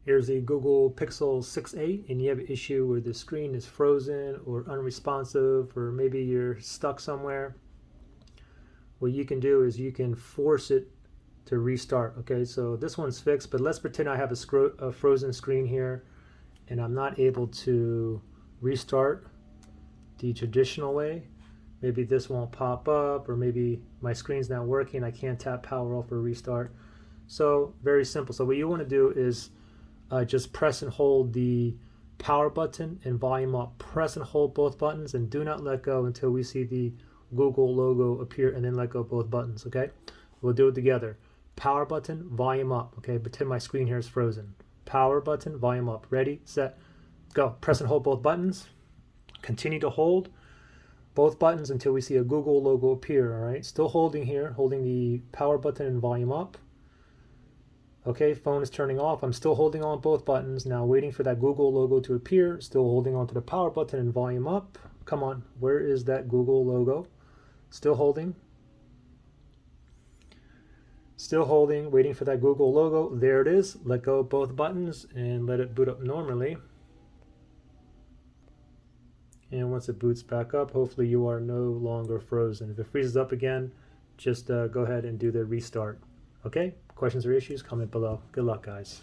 Here's the Google Pixel 6a and you have an issue where the screen is frozen or unresponsive, or maybe you're stuck somewhere. What you can do is you can force it to restart. Okay, so this one's fixed, but let's pretend I have a frozen screen here and I'm not able to restart the traditional way. Maybe this won't pop up, or maybe my screen's not working. I can't tap power off or restart. So very simple. So what you want to do is just press and hold the power button and volume up. Press and hold both buttons and do not let go until we see the Google logo appear, and then let go of both buttons. Okay, we'll do it together. Power button, volume up. Okay, pretend my screen here is frozen. Power button, volume up. Ready, set, go. Press and hold both buttons. Continue to hold both buttons until we see a Google logo appear. All right, still holding here, holding the power button and volume up. Okay, phone is turning off. I'm still holding on both buttons. Now waiting for that Google logo to appear. Still holding on to the power button and volume up. Come on, where is that Google logo? Still holding. Still holding, waiting for that Google logo. There it is. Let go of both buttons and let it boot up normally. And once it boots back up, hopefully you are no longer frozen. If it freezes up again, just go ahead and do the restart. Okay? Questions or issues, comment below. Good luck, guys.